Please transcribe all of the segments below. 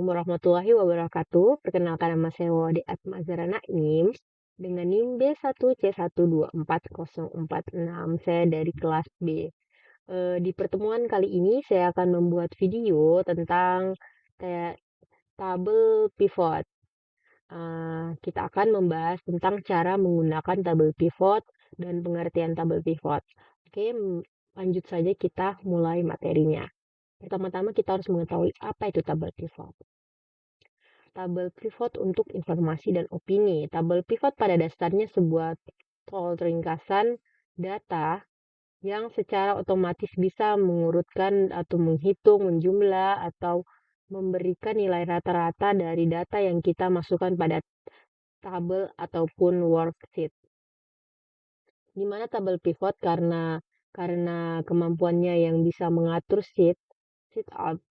warahmatullahi wabarakatuh. Perkenalkan, nama saya Wade Atma Zahra Naim dengan NIM B1C124046. Saya dari kelas B. Di pertemuan kali ini saya akan membuat video tentang kayak tabel pivot. Kita akan membahas tentang cara menggunakan tabel pivot dan pengertian tabel pivot. Oke, lanjut saja kita mulai materinya. Pertama-tama kita harus mengetahui apa itu tabel pivot. Tabel pivot untuk informasi dan opini. Tabel pivot pada dasarnya sebuah ringkasan data yang secara otomatis bisa mengurutkan atau menghitung, menjumlah, atau memberikan nilai rata-rata dari data yang kita masukkan pada tabel ataupun worksheet. Di mana tabel pivot karena kemampuannya yang bisa mengatur sheet out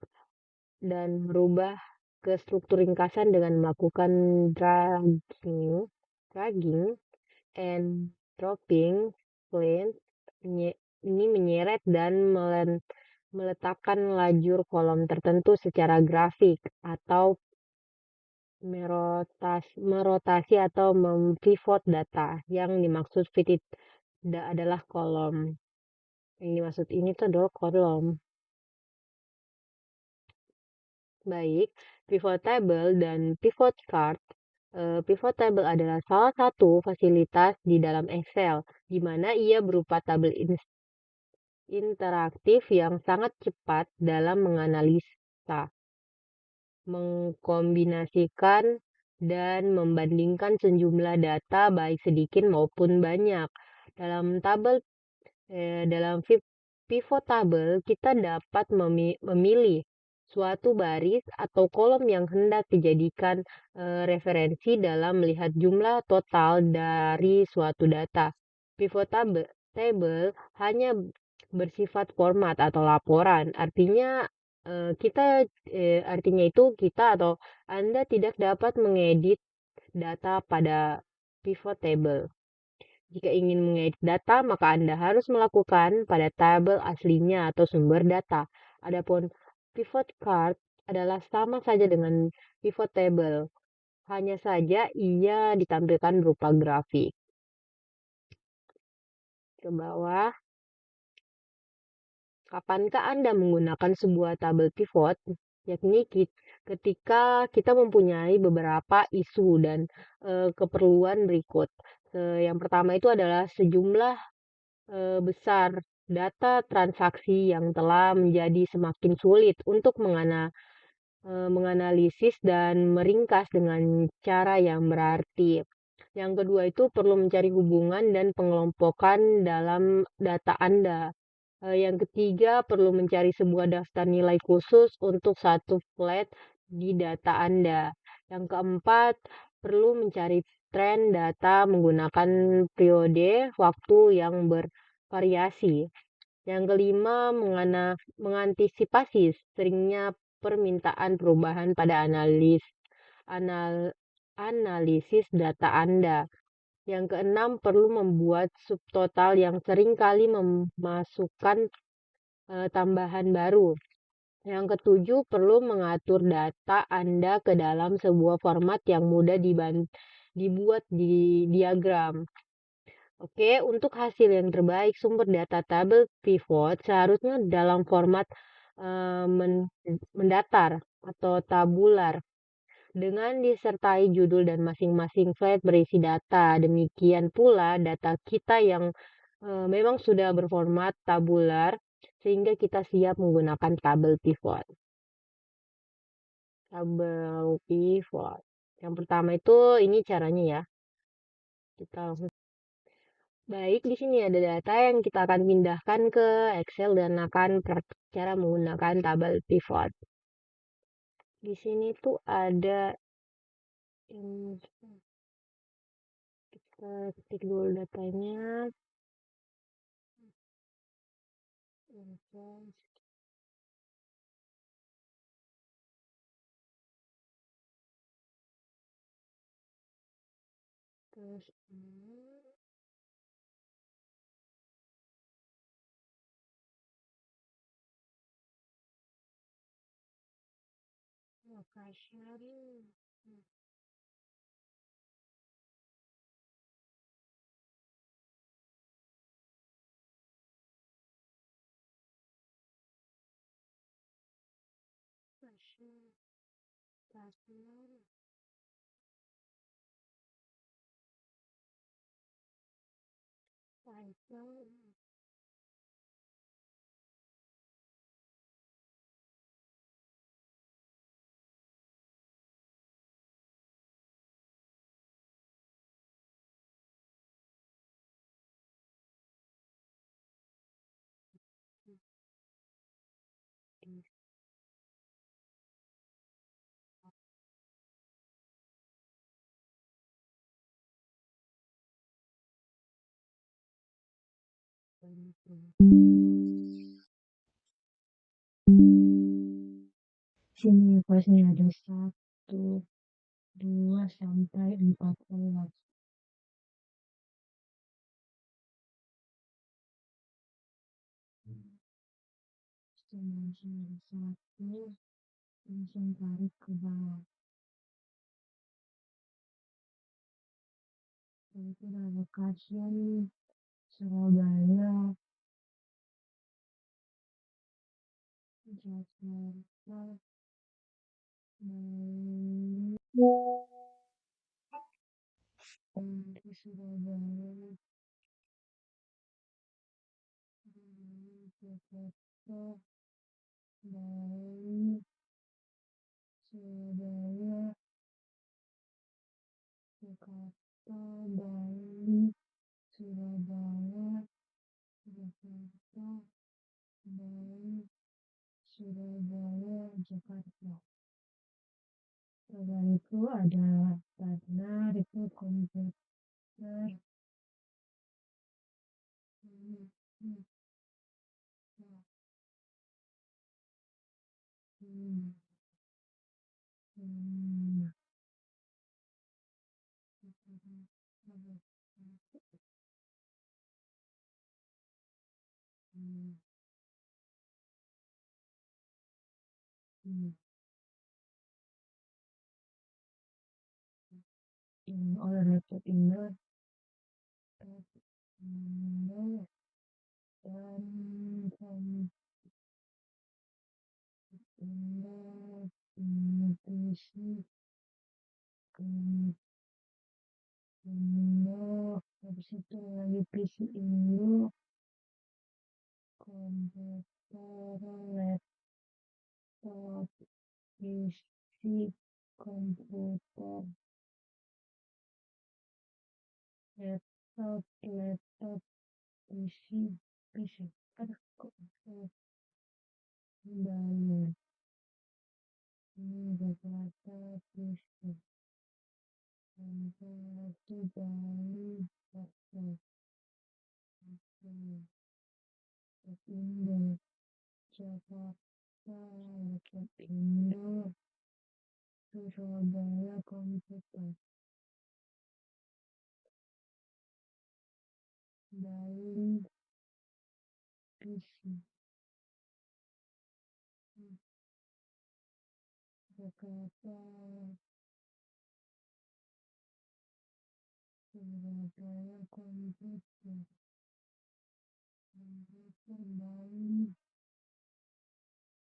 dan merubah ke struktur ringkasan dengan melakukan dragging and dropping lines. Ini menyeret dan meletakkan lajur kolom tertentu secara grafik atau merotasi atau mempivot data. Yang dimaksud pivot adalah kolom. Yang dimaksud ini tuh adalah kolom. Baik, pivot table dan pivot chart. Pivot table adalah salah satu fasilitas di dalam Excel, di mana ia berupa tabel interaktif yang sangat cepat dalam menganalisa, mengkombinasikan, dan membandingkan sejumlah data baik sedikit maupun banyak. Dalam pivot table, kita dapat memilih suatu baris atau kolom yang hendak dijadikan referensi dalam melihat jumlah total dari suatu data. Pivot table hanya bersifat format atau laporan. Artinya kita atau Anda tidak dapat mengedit data pada pivot table. Jika ingin mengedit data, maka Anda harus melakukan pada tabel aslinya atau sumber data. Adapun pivot chart adalah sama saja dengan pivot table, hanya saja ia ditampilkan berupa grafik. Ke bawah. Kapankah Anda menggunakan sebuah tabel pivot? Yakni ketika kita mempunyai beberapa isu dan keperluan berikut. Yang pertama itu adalah sejumlah besar data transaksi yang telah menjadi semakin sulit untuk menganalisis dan meringkas dengan cara yang berarti. Yang kedua itu perlu mencari hubungan dan pengelompokan dalam data Anda. Yang ketiga, perlu mencari sebuah daftar nilai khusus untuk satu flat di data Anda. Yang keempat, perlu mencari tren data menggunakan periode waktu yang bervariasi. Yang kelima, mengantisipasi seringnya permintaan perubahan pada analisis data Anda. Yang keenam, perlu membuat subtotal yang sering kali memasukkan tambahan baru. Yang ketujuh, perlu mengatur data Anda ke dalam sebuah format yang mudah dibuat di diagram. Oke, untuk hasil yang terbaik, sumber data tabel pivot seharusnya dalam format mendatar atau tabular, dengan disertai judul dan masing-masing file berisi data. Demikian pula data kita yang memang sudah berformat tabular, sehingga kita siap menggunakan tabel pivot. Tabel pivot. Yang pertama itu ini caranya ya. Kita langsung. Baik, di sini ada data yang kita akan pindahkan ke Excel dan akan cara menggunakan tabel pivot. Di sini tuh ada kita ketik dulu datanya. Terus Location. Location. Customer. Item. Sini pasnya ada 1, 2 sampai 14. Setelah 1 langsung tarik ke bawah. Itu ada location Surabaya, Jakarta, Bali, di Surabaya, Jakarta, Bali, Surabaya, Jakarta, Bali, Surabaya, Jakarta, Bali, Surabaya, Jakarta. Selain itu ada partner itu komputer. Hmm, hmm, hmm, hmm, hmm, hmm. Oleh laptop Indo, Indo dan Indo, PC, Indo, habis itu lagi PC Indo, komputer, laptop, PC, komputer, laptop, PC, aduh kok banyak ini Jakarta, PC, satu Bali, satu Indo, Jakarta, laptop Indo, Surabaya, komputer, Bali, PC, Jakarta, Surabaya, komputer, Bali,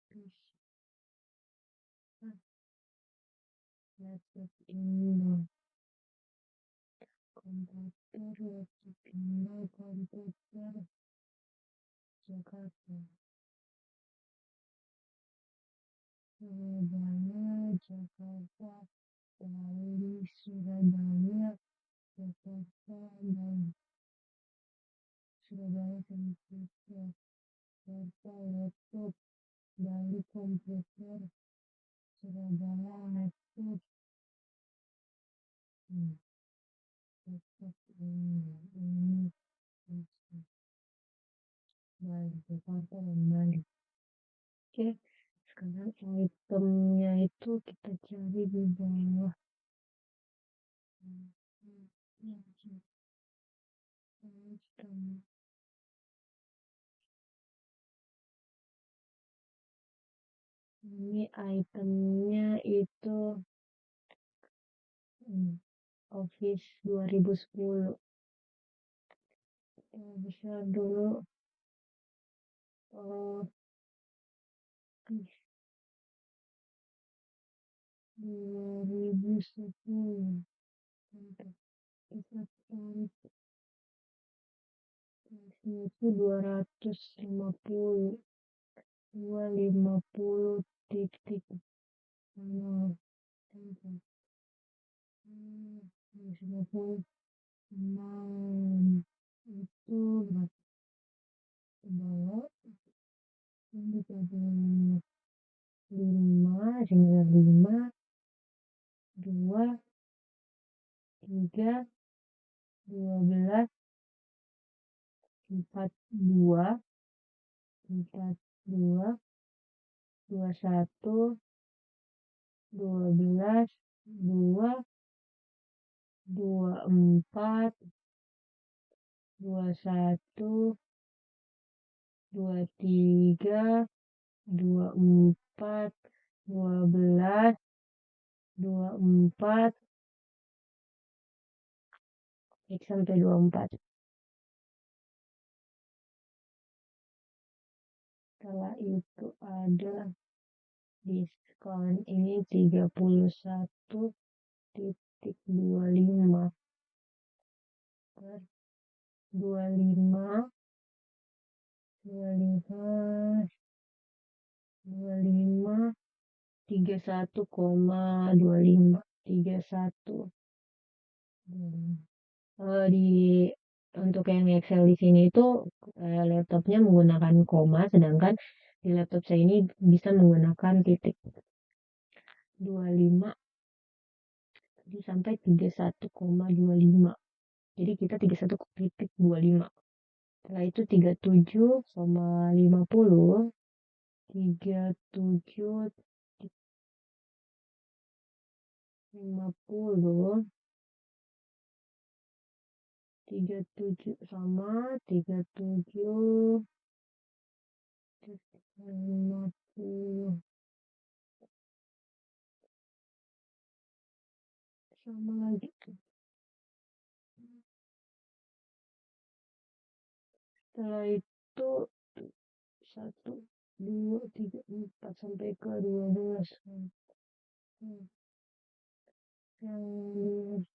PC, laptop Indo, komputer, laptop Indo, komputer, Jakarta, Surabaya, Jakarta, Bali, Surabaya, Jakarta, Bali, Surabaya, komputer, Jakarta, laptop, Bali, komputer, Surabaya, laptop, laptop, laptop, Bali, Jakarta, dan Bali. Oke, sekarang itemnya itu kita cari di bawah. Item. Ini itemnya itu Office 2010. Bisa dulu 2010. Itu 250, 250 titik. Nol, 250, 6. Itu berapa? Coba ini jadi 5, 95, 2, 3, 12, 42, 42, 21, 12, 2, 24, 21, 23, 24, 12, 24, sampai 24. Setelah itu ada diskon ini 31.25 per 25, 25, 25, 31,25, 31. Di untuk yang Excel di sini itu laptopnya menggunakan koma, sedangkan di laptop saya ini bisa menggunakan titik 25 sampai 31,25. Jadi kita 31,25. Setelah itu 37,50, 37,50, 37 sama 37, 50 sama lagi. Setelah itu 1, 2, 3, 4 sampai ke 12. Yang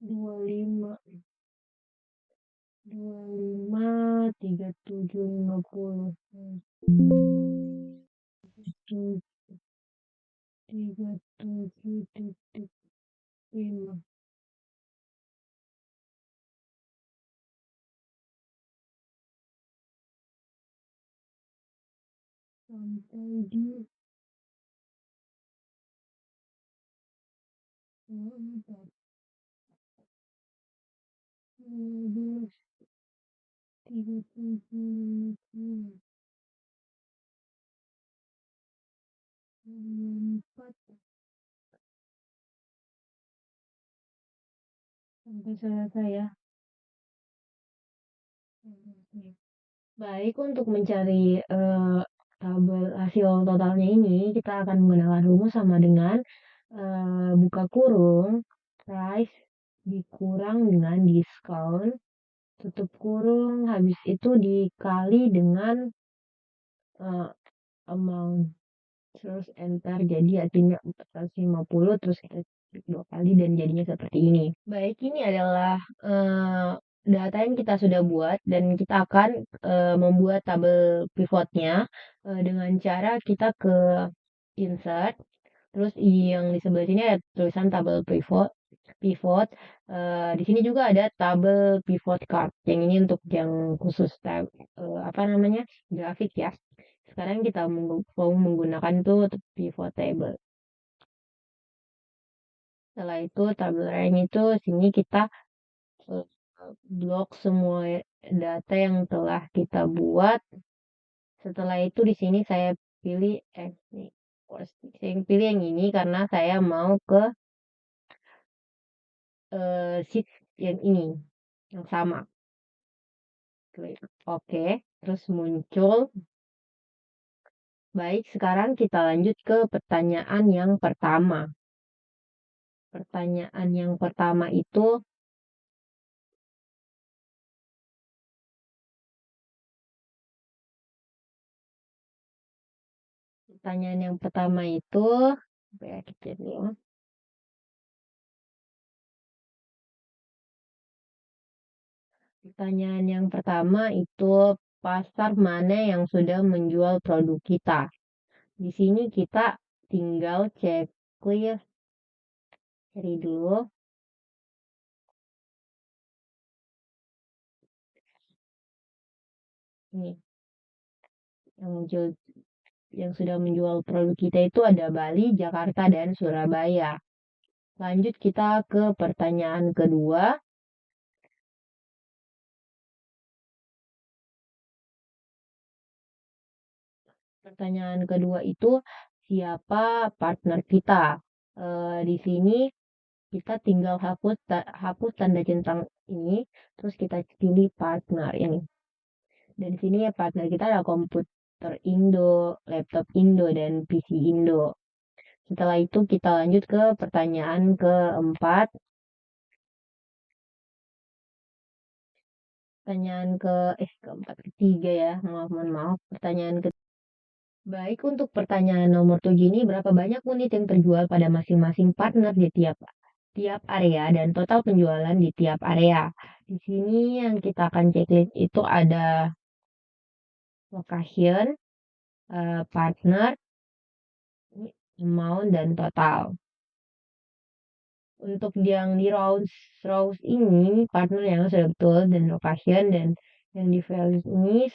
25, 25, 37, 50. 37,5 sampai di 4, 12, 37, 4 sampai selesai ya. Baik, untuk mencari tabel hasil totalnya ini, kita akan menggunakan rumus sama dengan buka kurung, price dikurang dengan diskon, tutup kurung, habis itu dikali dengan amount, terus enter, jadi artinya 450, terus kita klik 2 kali dan jadinya seperti ini. Baik, ini adalah data yang kita sudah buat dan kita akan membuat tabel pivotnya dengan cara kita ke insert, terus yang di sebelah sini ada tulisan tabel pivot. Pivot. Di sini juga ada tabel pivot chart. Yang ini untuk yang khusus apa namanya, grafik ya. Sekarang kita mau menggunakan tuh pivot table. Setelah itu tabel rank itu sini kita blok semua data yang telah kita buat. Setelah itu di sini saya pilih nih, saya pilih yang ini karena saya mau ke sheet yang ini yang sama. Klik oke, terus muncul Baik, sekarang kita lanjut ke pertanyaan yang pertama. Pertanyaan yang pertama itu, pertanyaan yang pertama itu, apa ya, kita dulu. Pertanyaan yang pertama itu, pasar mana yang sudah menjual produk kita? Di sini kita tinggal checklist, cari dulu. Nih, yang muncul yang sudah menjual produk kita itu ada Bali, Jakarta, dan Surabaya. Lanjut kita ke pertanyaan kedua. Pertanyaan kedua itu, siapa partner kita? Di sini kita tinggal hapus tanda centang ini, terus kita pilih partner ini. Dan di sini ya partner kita ada komputer Indo, laptop Indo, dan PC Indo. Setelah itu kita lanjut ke pertanyaan keempat. Pertanyaan keempat, ketiga ya. Mohon maaf. Pertanyaan ketiga. Baik, untuk pertanyaan nomor 7 ini, berapa banyak unit yang terjual pada masing-masing partner di tiap area dan total penjualan di tiap area. Di sini yang kita akan checklist itu ada location, partner, amount, dan total. Untuk yang di rows ini, partner yang sudah betul, dan location, dan yang di values ini,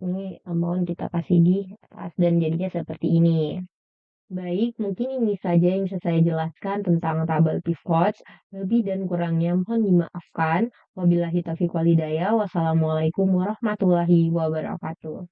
ini amount kita kasih di atas, dan jadinya seperti ini. Baik, mungkin ini saja yang bisa saya jelaskan tentang tabel pivot. Lebih dan kurangnya mohon dimaafkan. Wabillahi taufiq walhidayah. Wassalamualaikum warahmatullahi wabarakatuh.